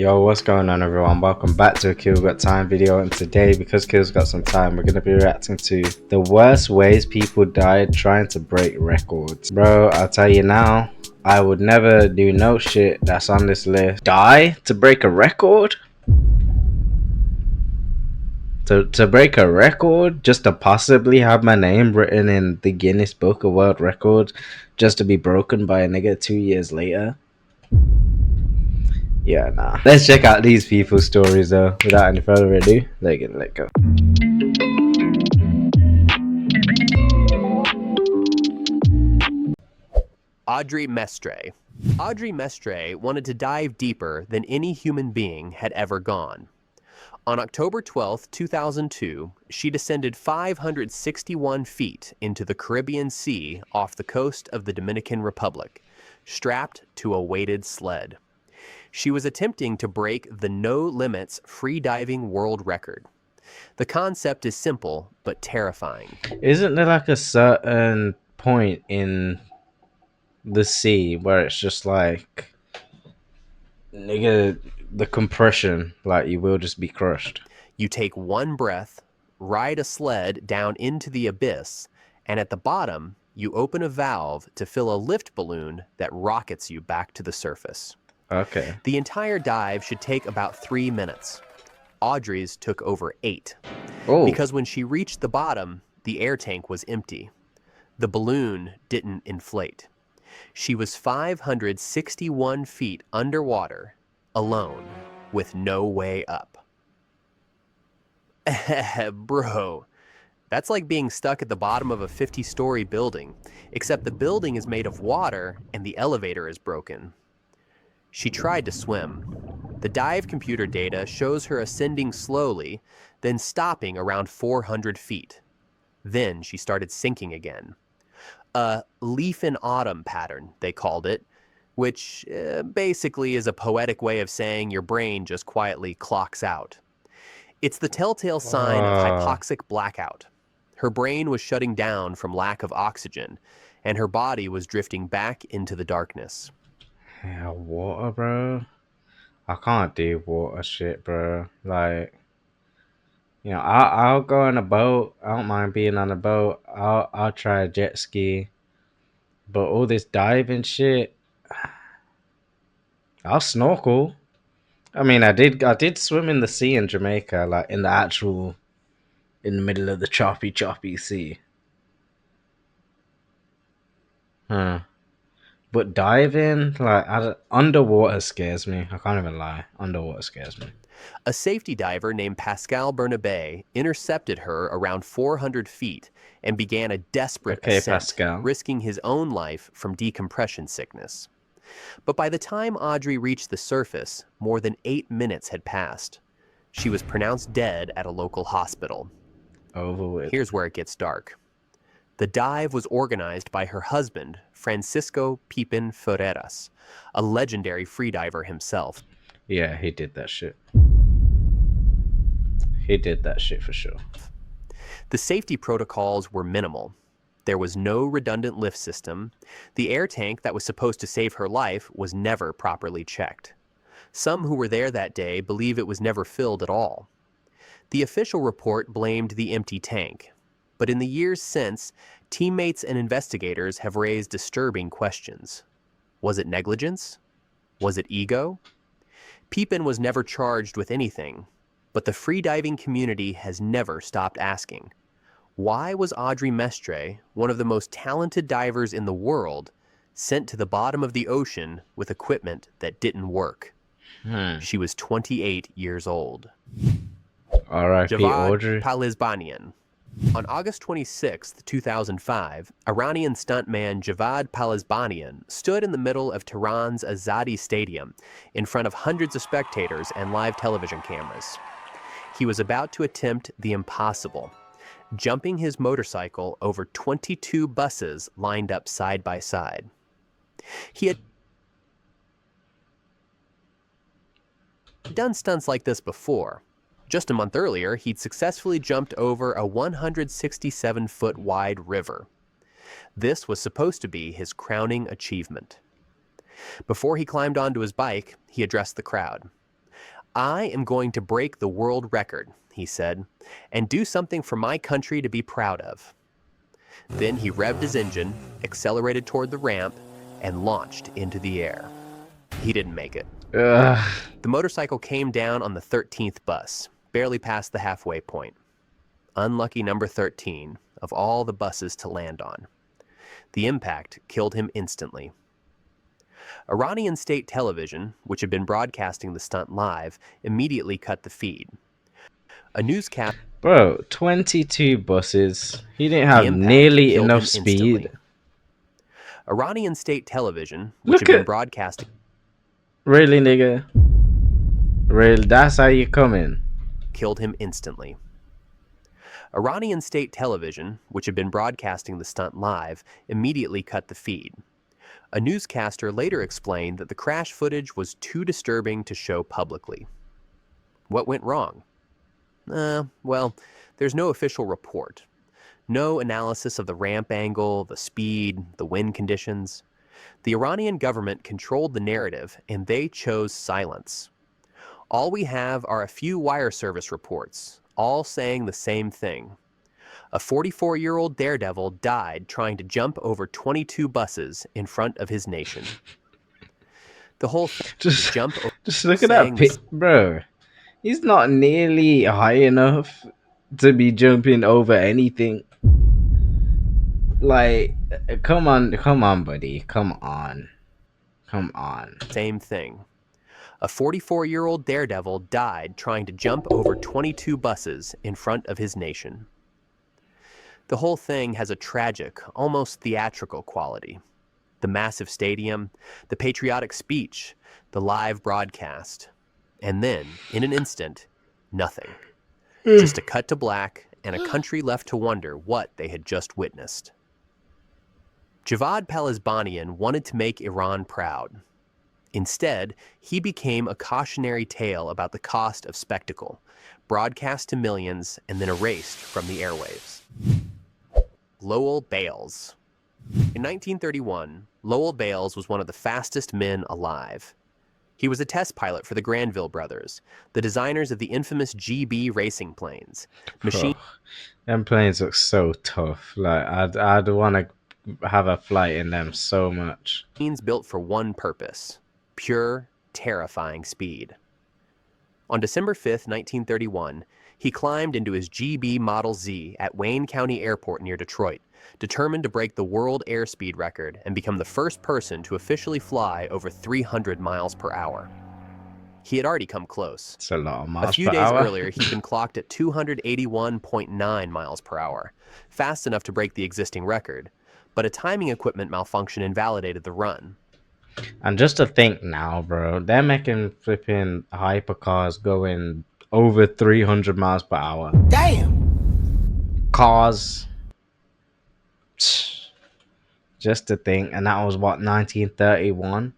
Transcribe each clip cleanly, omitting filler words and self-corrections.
Yo, what's going on everyone? Welcome back to a Keelgottime video, and today, because Keel's got some time, we're going to be reacting to the worst ways people died trying to break records. Bro, I'll tell you now, I would never do no shit that's on this list. Die to break a record? To break a record? Just to possibly have my name written in the Guinness Book of World Records just to be broken by a nigga 2 years later? Yeah, nah. Let's check out these people's stories though. Without any further ado, let go. Audrey Mestre. Audrey Mestre wanted to dive deeper than any human being had ever gone. On October 12, 2002, she descended 561 feet into the Caribbean Sea off the coast of the Dominican Republic, strapped to a weighted sled. She was attempting to break the No Limits free diving world record. The concept is simple but terrifying. Isn't there like a certain point in the sea where it's just like, nigga, the compression, like you will just be crushed? You take one breath, ride a sled down into the abyss, and at the bottom, you open a valve to fill a lift balloon that rockets you back to the surface. Okay. The entire dive should take about 3 minutes. Audrey's took over 8. Oh. Because when she reached the bottom, the air tank was empty. The balloon didn't inflate. She was 561 feet underwater, alone, with no way up. Bro, that's like being stuck at the bottom of a 50-story building, except the building is made of water and the elevator is broken. She tried to swim. The dive computer data shows her ascending slowly, then stopping around 400 feet. Then she started sinking again. A leaf in autumn pattern, they called it, which basically is a poetic way of saying your brain just quietly clocks out. It's the telltale sign of hypoxic blackout. Her brain was shutting down from lack of oxygen, and her body was drifting back into the darkness. Yeah, water, bro. I can't do water shit, bro. Like, you know, I'll go on a boat. I don't mind being on a boat. I'll try a jet ski. But all this diving shit, I'll snorkel. I mean, I did swim in the sea in Jamaica, like in the middle of the choppy sea. Huh. But diving, like, underwater scares me. I can't even lie. Underwater scares me. A safety diver named Pascal Bernabé intercepted her around 400 feet and began a desperate ascent, Pascal. risking his own life from decompression sickness. But by the time Audrey reached the surface, more than 8 minutes had passed. She was pronounced dead at a local hospital. Over with. Here's where it gets dark. The dive was organized by her husband, Francisco Pipin Ferreras, a legendary freediver himself. Yeah, he did that shit. He did that shit for sure. The safety protocols were minimal. There was no redundant lift system. The air tank that was supposed to save her life was never properly checked. Some who were there that day believe it was never filled at all. The official report blamed the empty tank. But in the years since, teammates and investigators have raised disturbing questions. Was it negligence? Was it ego? Pipin was never charged with anything, but the freediving community has never stopped asking. Why was Audrey Mestre, one of the most talented divers in the world, sent to the bottom of the ocean with equipment that didn't work? She was 28 years old. R.I.P. Audrey. Palizbanian. On August 26, 2005, Iranian stuntman Javad Palizbanian stood in the middle of Tehran's Azadi Stadium in front of hundreds of spectators and live television cameras. He was about to attempt the impossible, jumping his motorcycle over 22 buses lined up side by side. He had done stunts like this before. Just a month earlier, he'd successfully jumped over a 167-foot wide river. This was supposed to be his crowning achievement. Before he climbed onto his bike, he addressed the crowd. I am going to break the world record, he said, and do something for my country to be proud of. Then he revved his engine, accelerated toward the ramp, and launched into the air. He didn't make it. Ugh. The motorcycle came down on the 13th bus, barely past the halfway point. Unlucky number 13 of all the buses to land on. The impact killed him instantly. Iranian state television, which had been broadcasting the stunt live, immediately cut the feed. A newscast. Bro, 22 buses. He didn't The have impact nearly killed enough him speed. instantly. Iranian state television, which Look had been at- broadcasting. Really, nigga? Really? That's how you coming? Killed him instantly. Iranian state television, which had been broadcasting the stunt live, immediately cut the feed. A newscaster later explained that the crash footage was too disturbing to show publicly. What went wrong? Well, there's no official report. No analysis of the ramp angle, the speed, the wind conditions. The Iranian government controlled the narrative, and they chose silence. All we have are a few wire service reports, all saying the same thing. A 44-year-old daredevil died trying to jump over 22 buses in front of his nation. The whole thing, Just, jump over, just look at saying that bro. He's not nearly high enough to be jumping over anything. Like, come on, buddy. Come on. same thing. A 44-year-old daredevil died trying to jump over 22 buses in front of his nation. The whole thing has a tragic, almost theatrical quality. The massive stadium, the patriotic speech, the live broadcast. And then, in an instant, nothing. Just a cut to black and a country left to wonder what they had just witnessed. Javad Palizbanian wanted to make Iran proud. Instead, he became a cautionary tale about the cost of spectacle, broadcast to millions and then erased from the airwaves. Lowell Bales. In 1931, Lowell Bales was one of the fastest men alive. He was a test pilot for the Granville brothers, the designers of the infamous GB racing planes. Them planes look so tough. Like, I'd want to have a flight in them so much. Machines built for one purpose: pure, terrifying speed. On December 5th, 1931, he climbed into his GB Model Z at Wayne County Airport near Detroit, determined to break the world airspeed record and become the first person to officially fly over 300 miles per hour. He had already come close. It's a lot of miles per hour. A few days earlier, he'd been clocked at 281.9 miles per hour, fast enough to break the existing record, but a timing equipment malfunction invalidated the run. And just to think now, bro, they're making flipping hypercars going over 300 miles per hour. Damn. Cars. Just to think. And that was what, 1931?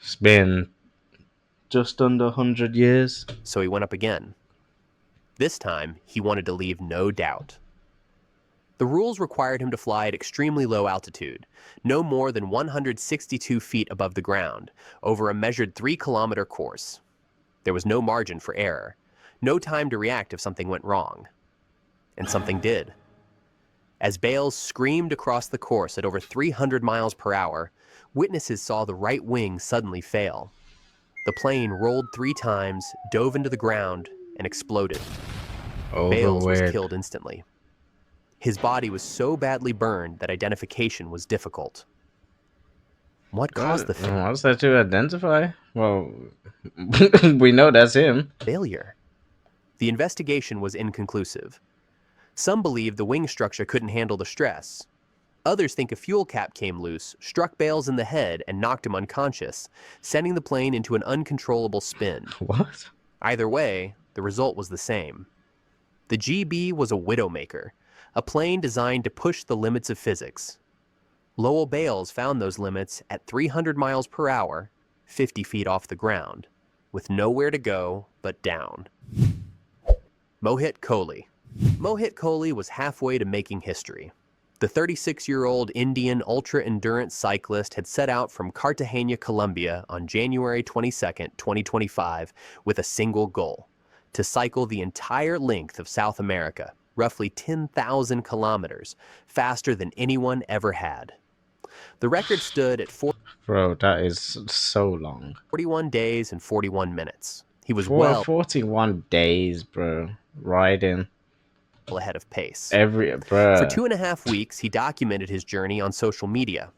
It's been just under 100 years. So he went up again. This time, he wanted to leave no doubt. The rules required him to fly at extremely low altitude, no more than 162 feet above the ground, over a measured 3-kilometer course. There was no margin for error, no time to react if something went wrong. And something did. As Bales screamed across the course at over 300 miles per hour, witnesses saw the right wing suddenly fail. The plane rolled 3 times, dove into the ground, and exploded. Bales was killed instantly. His body was so badly burned that identification was difficult. What caused the What's that to identify? Well, we know that's him. failure? The investigation was inconclusive. Some believe the wing structure couldn't handle the stress. Others think a fuel cap came loose, struck Bales in the head, and knocked him unconscious, sending the plane into an uncontrollable spin. What? Either way, the result was the same. The GB was a widowmaker, a plane designed to push the limits of physics. Lowell Bales found those limits at 300 miles per hour, 50 feet off the ground, with nowhere to go but down. Mohit Kohli. Mohit Kohli was halfway to making history. The 36-year-old Indian ultra-endurance cyclist had set out from Cartagena, Colombia on January 22, 2025, with a single goal: to cycle the entire length of South America, roughly 10,000 kilometers, faster than anyone ever had. The record stood at Bro, that is so long. 41 days and 41 minutes. He was For well 41 days, bro. Riding ahead of pace. every, For bro. 2.5 weeks, he documented his journey on social media.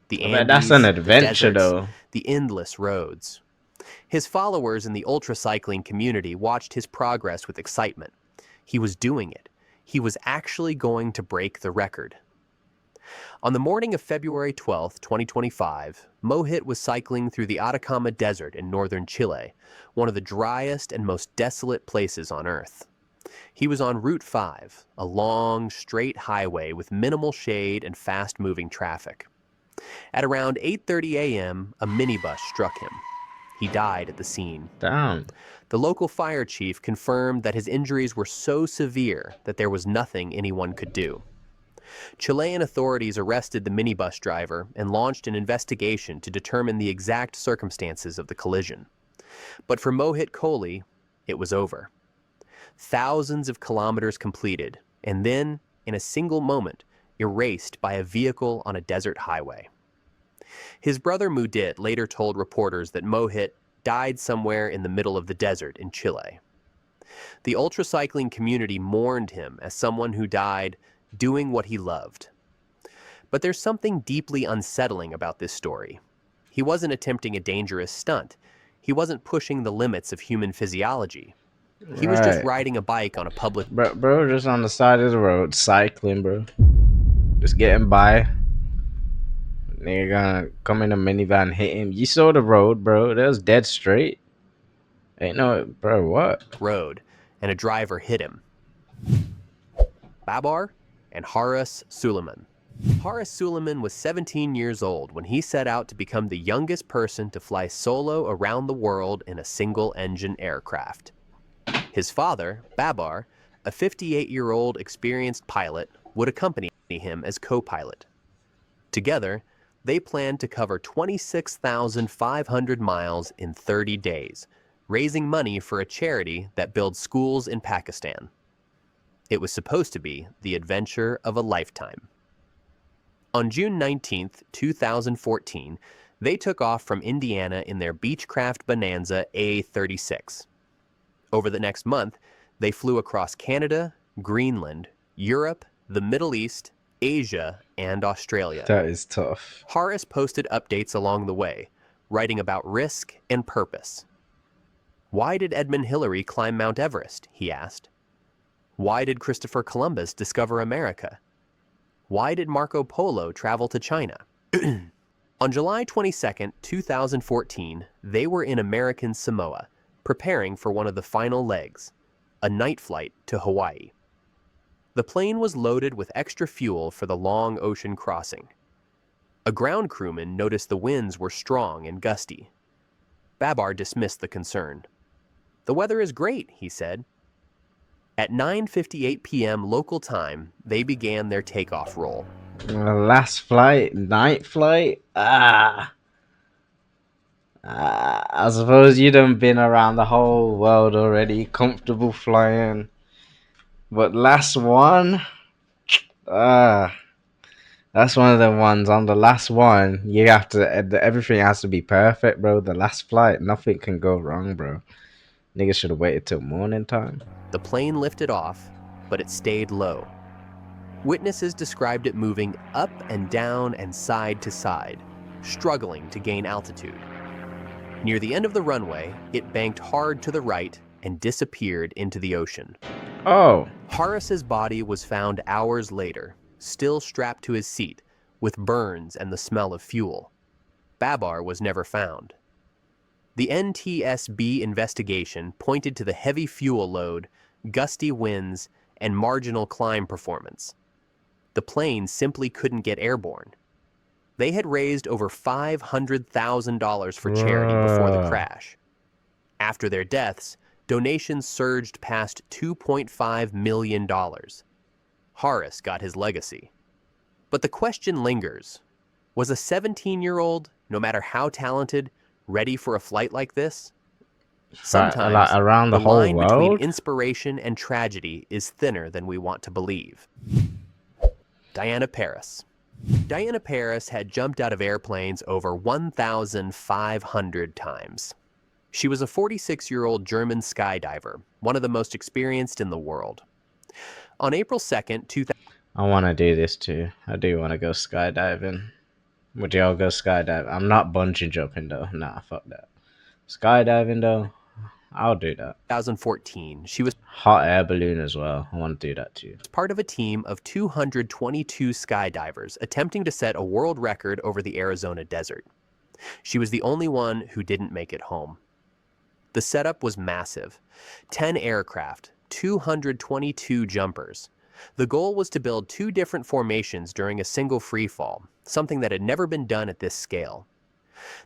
The I bet that's an Andes, the adventure, deserts, though. the endless roads. His followers in the ultra-cycling community watched his progress with excitement. He was doing it. He was actually going to break the record. On the morning of February 12, 2025, Mohit was cycling through the Atacama Desert in northern Chile, one of the driest and most desolate places on Earth. He was on Route 5, a long, straight highway with minimal shade and fast-moving traffic. At around 8:30 a.m., a minibus struck him. He died at the scene. Damn. The local fire chief confirmed that his injuries were so severe that there was nothing anyone could do. Chilean authorities arrested the minibus driver and launched an investigation to determine the exact circumstances of the collision. But for Mohit Kohli, it was over. Thousands of kilometers completed, and then, in a single moment, erased by a vehicle on a desert highway. His brother Mudit later told reporters that Mohit died somewhere in the middle of the desert in Chile. The ultracycling community mourned him as someone who died doing what he loved. But there's something deeply unsettling about this story. He wasn't attempting a dangerous stunt. He wasn't pushing the limits of human physiology. He was just riding a bike on a public... Bro, just on the side of the road, cycling, bro. Just getting by. Nigga gonna come in a minivan, hit him. You saw the road, bro. That was dead straight. Ain't no, bro, what? road, and a driver hit him. Babar and Haris Suleiman. Haris Suleiman was 17 years old when he set out to become the youngest person to fly solo around the world in a single-engine aircraft. His father, Babar, a 58-year-old experienced pilot, would accompany him as co-pilot. Together, they planned to cover 26,500 miles in 30 days, raising money for a charity that builds schools in Pakistan. It was supposed to be the adventure of a lifetime. On June 19, 2014, they took off from Indiana in their Beechcraft Bonanza A36. Over the next month, they flew across Canada, Greenland, Europe, the Middle East, Asia, and Australia. That is tough. Haris posted updates along the way, writing about risk and purpose. Why did Edmund Hillary climb Mount Everest? He asked. Why did Christopher Columbus discover America? Why did Marco Polo travel to China? On July 22, 2014, they were in American Samoa, preparing for one of the final legs, a night flight to Hawaii. The plane was loaded with extra fuel for the long ocean crossing. A ground crewman noticed the winds were strong and gusty. Babar dismissed the concern. "The weather is great," he said. At 9:58 p.m. local time, they began their takeoff roll. Last flight, night flight? I suppose you done been around the whole world already, comfortable flying. But last one? That's one of the ones. On the last one, you have to, everything has to be perfect, bro. The last flight, nothing can go wrong, bro. Niggas should have waited till morning time. The plane lifted off, but it stayed low. Witnesses described it moving up and down and side to side, struggling to gain altitude. Near the end of the runway, it banked hard to the right and disappeared into the ocean. Oh. Haris's body was found hours later, still strapped to his seat, with burns and the smell of fuel. Babar was never found. The NTSB investigation pointed to the heavy fuel load, gusty winds, and marginal climb performance. The plane simply couldn't get airborne. They had raised over $500,000 for charity before the crash. After their deaths, donations surged past $2.5 million. Haris got his legacy. But the question lingers. Was a 17-year-old, no matter how talented, ready for a flight like this? Sometimes, like around the whole line between world. inspiration and tragedy is thinner than we want to believe. Diana Paris. Diana Paris had jumped out of airplanes over 1,500 times. She was a 46-year-old German skydiver, one of the most experienced in the world. On April 2nd, 2000, I want to do this too. I do want to go skydiving. Would y'all go skydiving? I'm not bungee jumping though. Nah, fuck that. Skydiving though, I'll do that. 2014, she was Hot air balloon as well. I want to do that too. part of a team of 222 skydivers attempting to set a world record over the Arizona desert. She was the only one who didn't make it home. The setup was massive. 10 aircraft, 222 jumpers. The goal was to build 2 different formations during a single freefall, something that had never been done at this scale.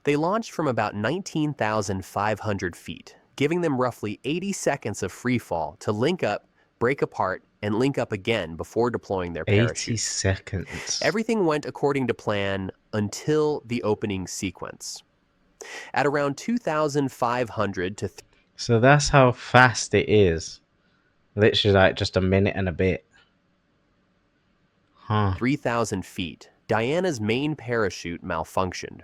They launched from about 19,500 feet, giving them roughly 80 seconds of freefall to link up, break apart, and link up again before deploying their 80 parachute. seconds. Everything went according to plan until the opening sequence. At around 2,500 to So that's how fast it is. Literally like just a minute and a bit. Huh. 3,000 feet, Diana's main parachute malfunctioned.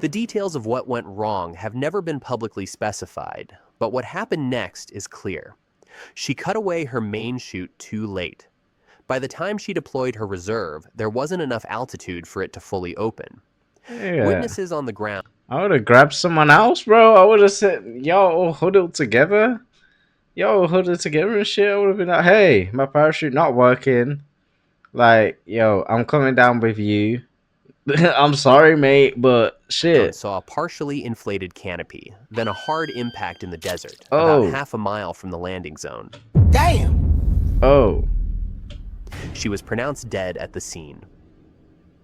The details of what went wrong have never been publicly specified, but what happened next is clear. She cut away her main chute too late. By the time she deployed her reserve, there wasn't enough altitude for it to fully open. Yeah. Witnesses on the ground I would have grabbed someone else, bro. I would have said, y'all all huddled together. Y'all all huddled together and shit. I would have been like, hey, my parachute not working. Like, yo, I'm coming down with you. I'm sorry, mate, but shit. saw a partially inflated canopy, then a hard impact in the desert, Oh. about half a mile from the landing zone. Damn. Oh. She was pronounced dead at the scene.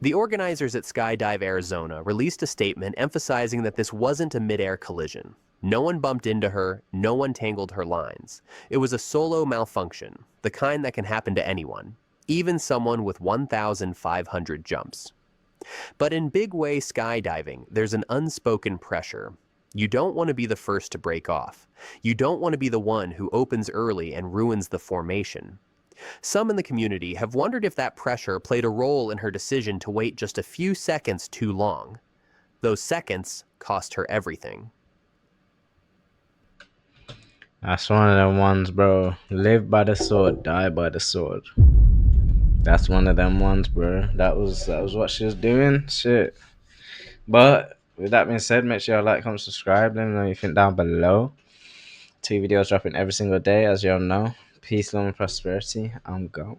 The organizers at Skydive Arizona released a statement emphasizing that this wasn't a mid-air collision. No one bumped into her, no one tangled her lines. It was a solo malfunction, the kind that can happen to anyone, even someone with 1,500 jumps. But in big way skydiving, there's an unspoken pressure. You don't want to be the first to break off. You don't want to be the one who opens early and ruins the formation. Some in the community have wondered if that pressure played a role in her decision to wait just a few seconds too long. Those seconds cost her everything. That's one of them ones, bro. Live by the sword, die by the sword. That's one of them ones, bro. That was what she was doing. Shit. But with that being said, make sure you like, comment, subscribe. Let me know what you think down below. 2 videos dropping every single day, as y'all know. Peace, love, and prosperity. I'm gone.